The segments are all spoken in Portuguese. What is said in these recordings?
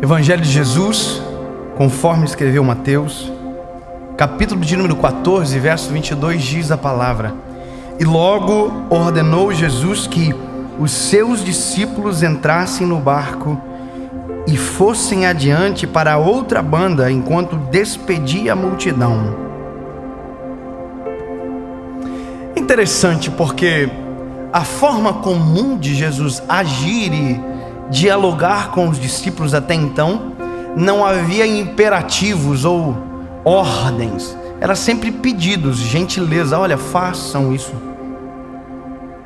Evangelho de Jesus, conforme escreveu Mateus, capítulo de número 14, verso 22, diz a palavra: E logo ordenou Jesus que os seus discípulos entrassem no barco e fossem adiante para a outra banda, enquanto despedia a multidão. Interessante, porque a forma comum de Jesus agir e dialogar com os discípulos até então, não havia imperativos ou ordens, era sempre pedidos, gentileza. Olha, façam isso,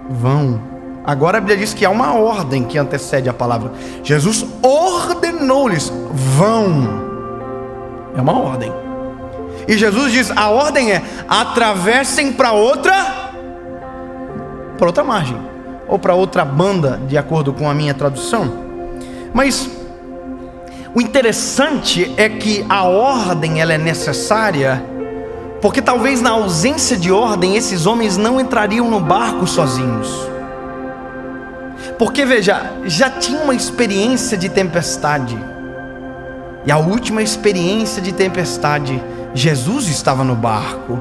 vão. Agora a Bíblia diz que há uma ordem que antecede a palavra. Jesus ordenou-lhes: vão. É uma ordem. E Jesus diz: a ordem é: atravessem para outra margem, ou para outra banda, de acordo com a minha tradução. Mas o interessante é que a ordem ela é necessária, porque talvez na ausência de ordem esses homens não entrariam no barco sozinhos. Porque veja, já tinha uma experiência de tempestade, e a última experiência de tempestade, Jesus estava no barco.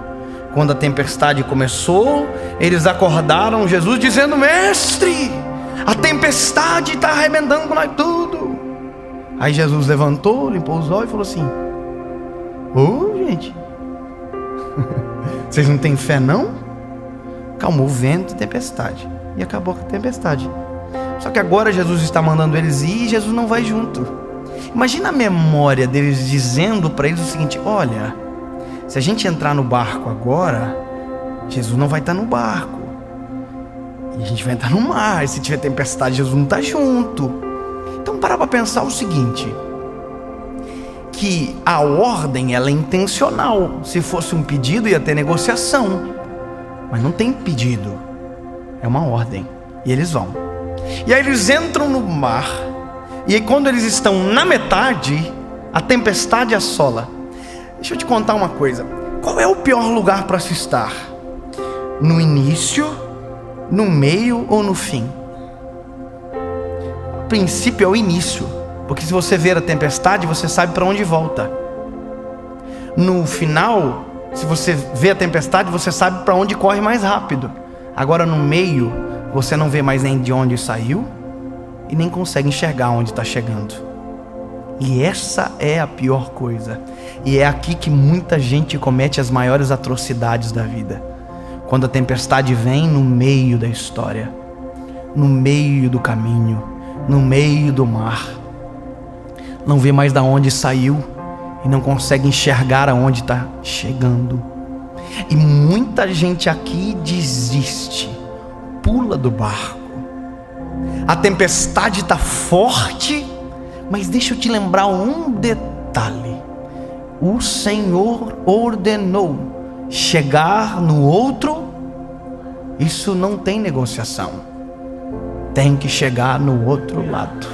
Quando a tempestade começou, eles acordaram Jesus dizendo: mestre, a tempestade está arrebentando com nós tudo. Aí Jesus levantou, limpou os olhos e falou assim: gente, vocês não têm fé não? Calmou o vento e tempestade, e acabou com a tempestade. Só que agora Jesus está mandando eles ir e Jesus não vai junto. Imagina a memória deles dizendo para eles o seguinte: olha, se a gente entrar no barco agora, Jesus não vai estar no barco, e a gente vai entrar no mar, e se tiver tempestade, Jesus não está junto. Então para pensar o seguinte, que a ordem ela é intencional. Se fosse um pedido ia ter negociação, mas não tem pedido, é uma ordem, e eles vão. E aí eles entram no mar, e aí quando eles estão na metade, a tempestade assola. Deixa eu te contar uma coisa: qual é o pior lugar para se estar? No início, no meio ou no fim? O princípio é o início, porque se você ver a tempestade, você sabe para onde volta. No final, se você vê a tempestade, você sabe para onde corre mais rápido. Agora no meio, você não vê mais nem de onde saiu e nem consegue enxergar onde está chegando. E essa é a pior coisa. E é aqui que muita gente comete as maiores atrocidades da vida. Quando a tempestade vem no meio da história, no meio do caminho, no meio do mar, não vê mais de onde saiu e não consegue enxergar aonde está chegando. E muita gente aqui desiste, pula do barco. A tempestade está forte, mas deixa eu te lembrar um detalhe: o Senhor ordenou chegar no outro. Isso não tem negociação, tem que chegar no outro lado.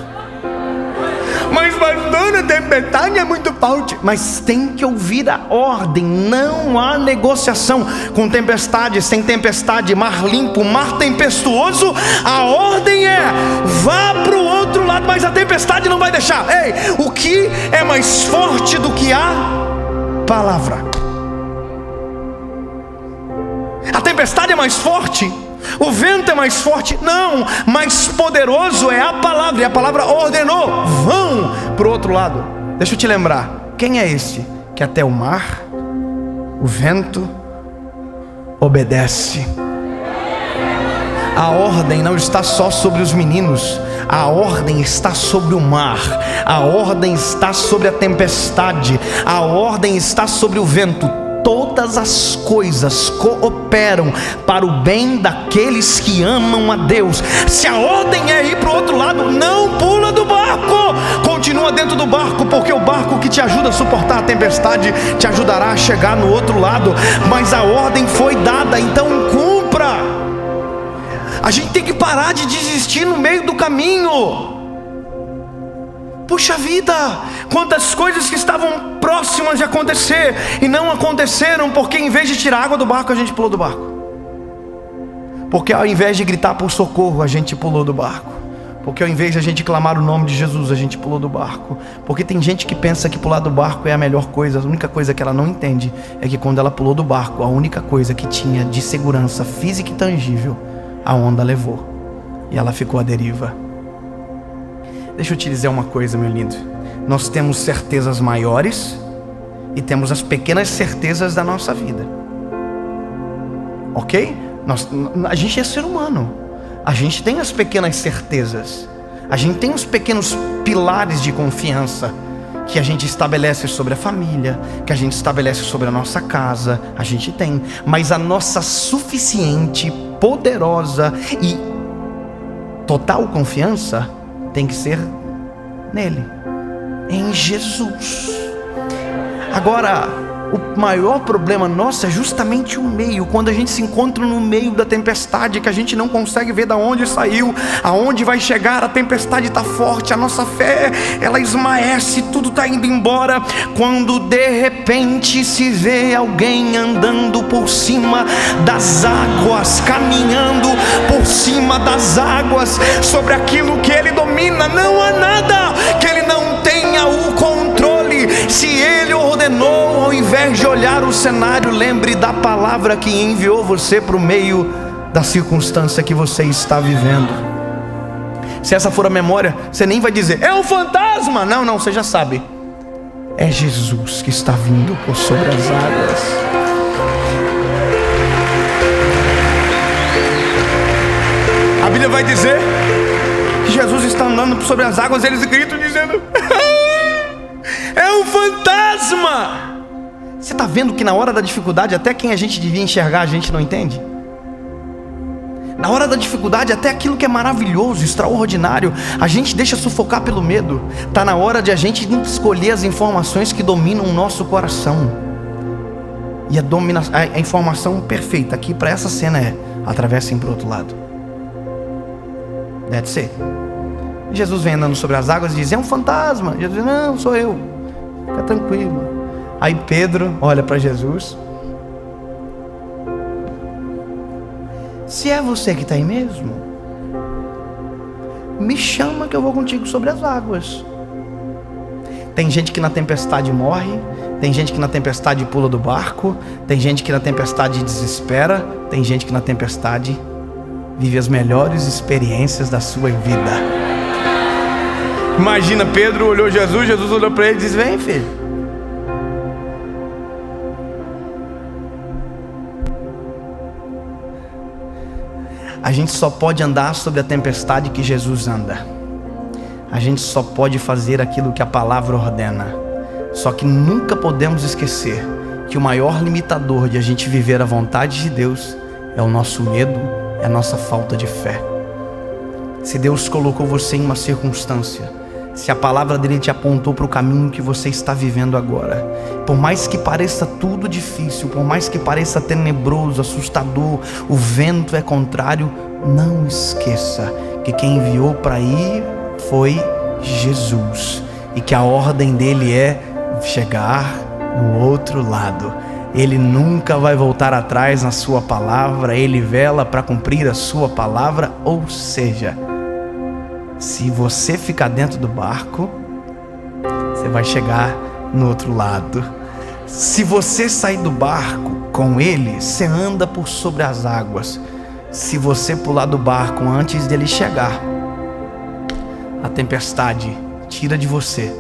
Mas pastor, a tempestade é muito forte. Mas tem que ouvir a ordem, não há negociação. Com tempestade, sem tempestade, mar limpo, mar tempestuoso, a ordem é: vá para o outro lado. Mas a tempestade não vai deixar. Ei, o que é mais forte do que a palavra? A tempestade é mais forte, o vento é mais forte? Não, mais poderoso é a palavra. E a palavra ordenou: vão para o outro lado. Deixa eu te lembrar, quem é esse que até o mar, o vento obedece? A ordem não está só sobre os meninos, a ordem está sobre o mar, a ordem está sobre a tempestade, a ordem está sobre o vento. Todas as coisas cooperam para o bem daqueles que amam a Deus. Se a ordem é ir para o outro lado, não pula do barco, continua dentro do barco, porque o barco que te ajuda a suportar a tempestade te ajudará a chegar no outro lado. Mas a ordem foi dada, então cumpra. A gente tem que parar de desistir no meio do caminho. Puxa vida, quantas coisas que estavam próximas de acontecer e não aconteceram, porque em vez de tirar água do barco, a gente pulou do barco. Porque ao invés de gritar por socorro, a gente pulou do barco. Porque ao invés de a gente clamar o nome de Jesus, a gente pulou do barco. Porque tem gente que pensa que pular do barco é a melhor coisa. A única coisa que ela não entende é que quando ela pulou do barco, a única coisa que tinha de segurança física e tangível, a onda levou. E ela ficou à deriva. Deixa eu te dizer uma coisa, meu lindo. Nós temos certezas maiores e temos as pequenas certezas da nossa vida. Ok? A gente é ser humano. A gente tem as pequenas certezas. A gente tem os pequenos pilares de confiança que a gente estabelece sobre a família, que a gente estabelece sobre a nossa casa. A gente tem. Mas a nossa suficiente, poderosa e total confiança tem que ser nele, em Jesus. Agora, o maior problema nosso é justamente o meio. Quando a gente se encontra no meio da tempestade, que a gente não consegue ver de onde saiu, aonde vai chegar, a tempestade está forte, a nossa fé, ela esmaece, tudo está indo embora. Quando de repente se vê alguém andando por cima das águas, caminhando por cima das águas, sobre aquilo que ele domina, não há nada que ele não tenha o controle. Se ele ordenou, ao invés de olhar o cenário, lembre da palavra que enviou você para o meio da circunstância que você está vivendo. Se essa for a memória, você nem vai dizer, é um fantasma. Não, você já sabe. É Jesus que está vindo por sobre as águas. A Bíblia vai dizer que Jesus está andando por sobre as águas, eles gritam dizendo, é um fantasma. Você está vendo que na hora da dificuldade, até quem a gente devia enxergar, a gente não entende? Na hora da dificuldade, até aquilo que é maravilhoso, extraordinário, a gente deixa sufocar pelo medo. Está na hora de a gente escolher as informações que dominam o nosso coração. E a informação perfeita aqui para essa cena é: atravessem para o outro lado. That's it. Jesus vem andando sobre as águas e diz, é um fantasma. Jesus diz, não, sou eu, fica tranquilo. Aí Pedro olha para Jesus, se é você que está aí mesmo, me chama que eu vou contigo sobre as águas. Tem gente que na tempestade morre, tem gente que na tempestade pula do barco, tem gente que na tempestade desespera, tem gente que na tempestade vive as melhores experiências da sua vida. Imagina, Pedro olhou Jesus, Jesus olhou para ele e disse, vem filho. A gente só pode andar sobre a tempestade que Jesus anda. A gente só pode fazer aquilo que a palavra ordena. Só que nunca podemos esquecer que o maior limitador de a gente viver a vontade de Deus é o nosso medo, é a nossa falta de fé. Se Deus colocou você em uma circunstância, se a palavra dele te apontou para o caminho que você está vivendo agora, por mais que pareça tudo difícil, por mais que pareça tenebroso, assustador, o vento é contrário, não esqueça que quem enviou para ir foi Jesus, e que a ordem dele é chegar no outro lado. Ele nunca vai voltar atrás na sua palavra, ele vela para cumprir a sua palavra. Ou seja, se você ficar dentro do barco, você vai chegar no outro lado. Se você sair do barco com ele, você anda por sobre as águas. Se você pular do barco antes dele chegar, a tempestade tira de você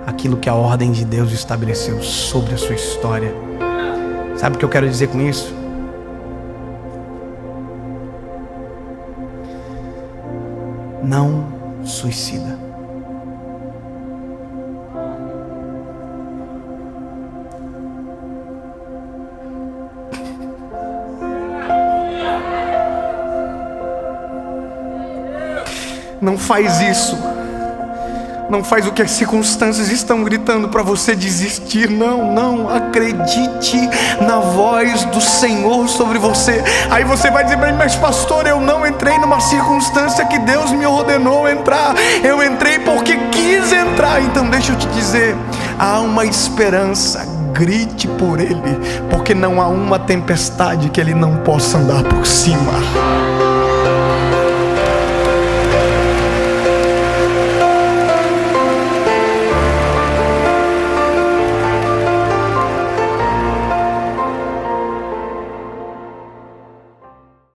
aquilo que a ordem de Deus estabeleceu sobre a sua história. Sabe o que eu quero dizer com isso? Não suicida. Não faz isso. Não faz o que as circunstâncias estão gritando para você desistir. Não, acredite na voz do Senhor sobre você. Aí você vai dizer, mas pastor, eu não entrei numa circunstância que Deus me ordenou entrar. Eu entrei porque quis entrar. Então deixa eu te dizer, há uma esperança. Grite por Ele, porque não há uma tempestade que Ele não possa andar por cima.